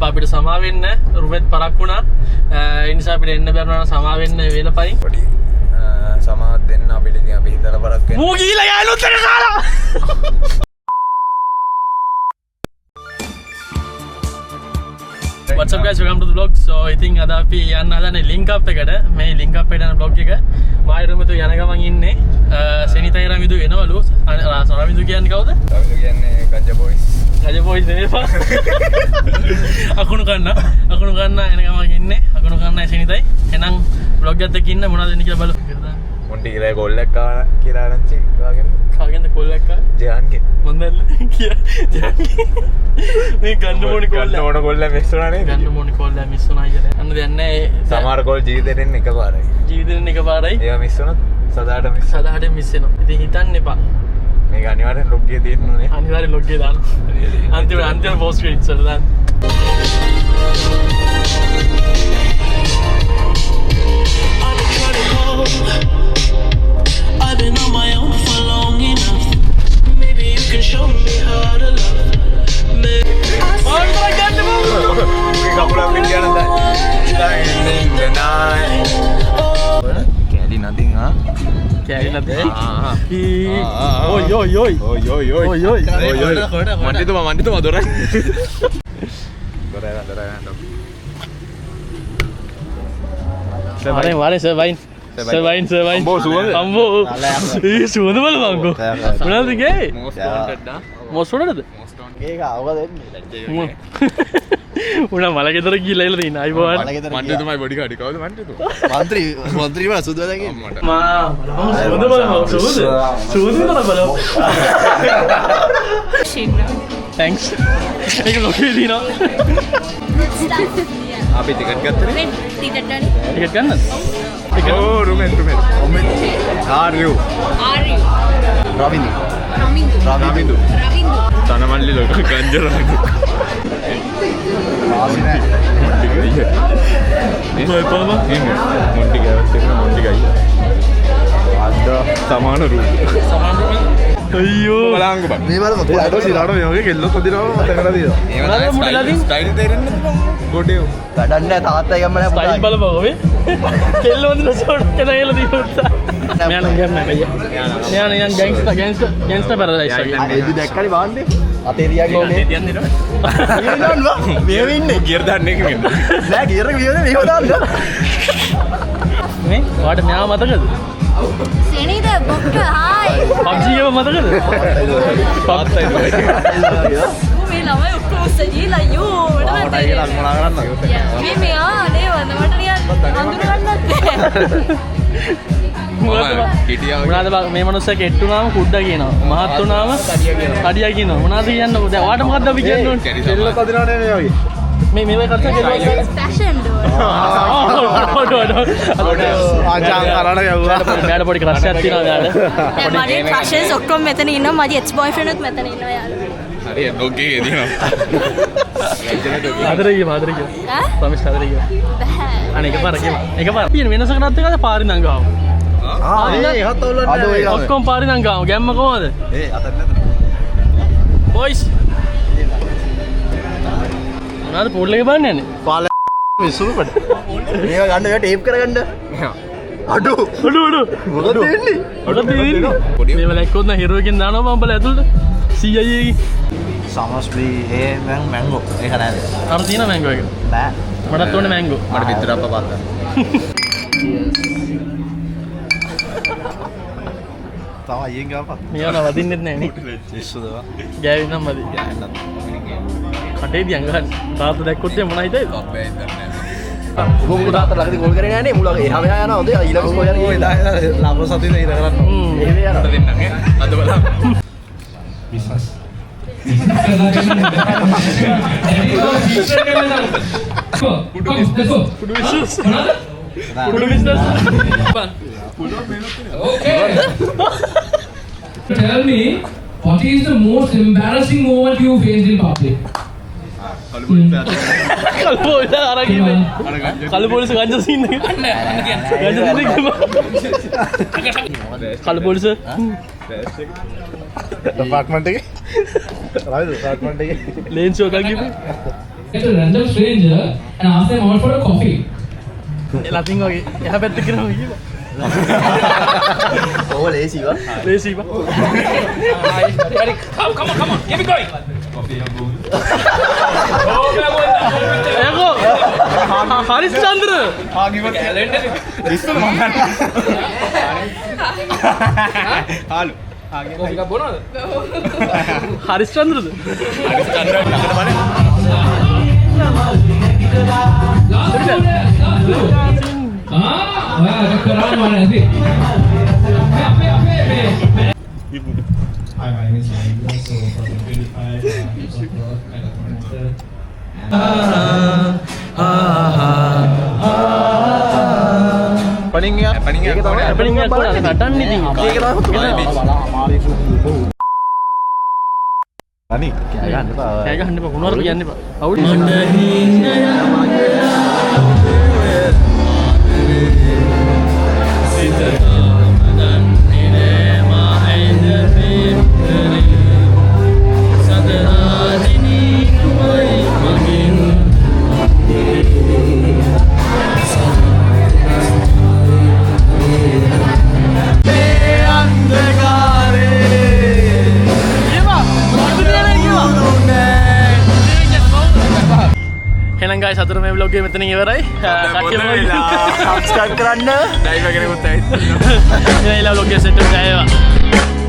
අපිට සමා වෙන්න රුමෙත් පරක් වුණා. ඒ නිසා අපිට එන්න බැරුණා සමා වෙන්න වේලපයි. පොඩි සමාවත් දෙන්න අපිට ඉතින් අපි හිතලා පරක් වෙන්න. මූ ගිහලා යන්නත් කාලා. What's up guys, welcome to the vlog. So I think අද අපි යන්න හදන්නේ link up එකට. මේ link up එකට යන vlog එක. මායිරමතු යන ගමන් ඉන්නේ. සෙනිතයි රමිදු එනවලු. රමිදු කියන්නේ කවුද? රමිදු කියන්නේ ගජ බොයිස්. ගජ බොයිස් නෙවෙයි. අකුණු කන්න එන ගමන් ඉන්නේ. අකුණු කන්න සෙනිතයි. එහෙනම් vlog එකත් එක්ක ඉන්න මොනවද වෙන්නේ කියලා බලමු. මොන්ටි කියලා කොල්ලක් ආවා කියලා ආරංචි වගේ. කාගෙන්ද කොල්ලක් ආවා? ජයන්ගේ. මොන්දල්ල කිය. ජයන්ගේ. මේ ගන්න ඕනේ කොල්ල මිස් වුණා නේද? ගන්න ඕනේ කොල්ල මිස් වුණා කියලා. අන්න දෙයක් නැහැ. සමහර කොල් ජීවිතේට එන්නේ එකපාරයි. ජීවිතේට එකපාරයි. ඒවා මිස් වුණොත් සදාට මිස් වෙනවා. ඉතින් හිතන්න එපා. මේක අනිවාර්යෙන් ලොග් එකේ තියෙන්න ඕනේ. අනිවාර්යෙන් ලොග් එකේ දාන්න. අන්තිම පෝස්ට් ක්‍රෙඩිට්ස් වල දාන්න. I've been on my own for long enough. Maybe you can show me how to love. Kali nothing, huh? Kali nothing. Oi. Mandi tu mah dorang. Dorang. Mari sir wine. Sir wine. Ambo suwanda. Ambo. Suwanda bala mango. Munada ge? Most wanted da. Most wanted? Kega avga denni. උනා මල ගෙදර ගිහලා ඉල දින අයිබෝන් මන්ටි තමයි body කාඩි කවුද මන්ටි තු මන්ත්‍රී වල සුදු දැකේ මා සුදු බලමු සුදු බලමු thanks ඒක ලොකේ දිනවා අපි ටිකට් ගත්තනේ ටිකට් ගන්නද ඕ රුමෙන් ආරියු රවින්දු තනමල්ලි ලොක ගංජරමිදු සමාන රූ අයියෝ බලංගු බං මේ බලමු අද සිරාට මේ කෙල්ල සදිනවා මතක කරලා තියෙනවා ස්ටයිල් තේරෙන්නේ ගොඩේ වැඩක් නැහැ තාත්තා ගම්ම නැහැ ස්ටයිල් බලපන් ඔබේ කෙල්ල වන්දන ෂෝට් කෙනයිලා දියුත්තා මෙයා නම් ගන්න කයිය මෙයා ගෑන්ගස්ටර් පැරඩයිස් වගේ ඒදි දැක්කනේ බාන්නේ අතේ රියාගේ නේ තියන්නේ නේද මේ වෙන්නේ ගියර් දාන්න එක වෙන්න නෑ ගියර් එක වියනේ මේව දාන්න මේ වාට මෙයා මතකද සෙනීද බොක්ක හායි PUBG එක මතකද තාත්තයි මේ ළමයි ඔක්කොම සජීලා යෝ මට ටයිගර් මොනා කරන්නද මේ මෙයා නේ වන්න මට නිකන් අඳුර ගන්නත් මොනවාද මේ මනුස්සයා කෙට්ටුනාම කුඩ්ඩා කියනවා මහත් වුණාම කඩියා කියනවා මොනවාද කියන්නේ දැන් වාට මොකද්ද අපි කියන්න ඕනේ කෙල්ල කදිනවනේ මේ වගේ මේ වගේ කතා කරලා ෆැෂන් ඩෝ ආචාන් කරලා යවුවා මෑඩ පොඩි ක්‍රෂ් එකක් තියෙනවා මෑඩ දැන් මගේ ක්‍රෂස් ඔක්කොම මෙතන ඉන්නවා මගේ එක්ස් බොයිෆ්‍රෙන්ඩ් උත් මෙතන ඉන්නවා යාළුවා හරි ඔගේ එදිනවා ආදරේ ඈ ප්‍රමිස් ආදරේ බෑ අනේ එකපාර තියෙන වෙනසක නැත් එකද පාරි නම් ගාව ඒකත් ඔල්ලන්නේ ඔක්කොම පාරි නම් ගාව ගැම්ම කොහමද ඒ අතට නැත බොයිස් මොනවාද පොල් එක බලන්න යන්නේ පාල විසුරුපඩ මේක ගන්න මේක ටේප් කරගන්න අඩු මොකද වෙන්නේ මේ වල එක්කොත් නා හීරෝකින් දානවා මම බල ඇතුළට CIA එකේ සමස්ප්‍රී ඒ මැංගෝ ඒක නෑද අර තියෙන මැංගෝ එක නෑ මටත් ඕනේ මැංගෝ මට පිටර අප්ප පාත්තා තව අයියෙන් ගාපන් මෙයාන වදින්නෙත් නෑ නේ ඉස්සුද ගෑවිනම් මදි කටේ දියන් ගන්න තාත්තා දැක්කොත් මොනයි හිතේද අපේ ඉඳන්නේ උඹ තාත්තා ළඟදී ගෝල් කරගෙන යන්නේ මුල එහා මෙහා යනවා හොඳේ ඊළඟ ගෝල් යන්නේ ඔය ලාභ සතියේ ඉර කරන්න එහෙම යනවා දෙන්නගේ අද බලන්න business Kudu business. Okay. Tell me, what is the most embarrassing moment you faced in public? Kalpola aragine. Kalpolis ganja scene එක. ගanja scene එක. Kalpolis. ඩිපාර්ට්මන්ට් එකේ. රයිද ඩිපාර්ට්මන්ට් එකේ. ලේන්ස් එකක් ගිහුවා. Get a random stranger and ask them out for a coffee. Latin වගේ එහ පැත්ත කරනවා කිය ඕව ලේසිවා ලේසි බා Come on, keep it going. එයකෝ Harischandra හාලු හරිස්චන්ද්‍රද Hi, my name is Mahendra. So, for 25 years of work, I documented. පණින් ගියා පණින් ගියා හැපනින් එකක් කොහොමද නටන්නේ ඉතින් ඒක අනි කෑ ගහන්න එපා කුණාර කියන්න එපා අවුල් එහෙනම් guys අතර මේ vlog එක මෙතනින් ඉවරයි. සබ්ස්ක්‍රයිබ් කරන්න ඩයිවර් කෙනෙකුත් ඇවිත් මේ vlog එක සෙට් එක ගෑවා.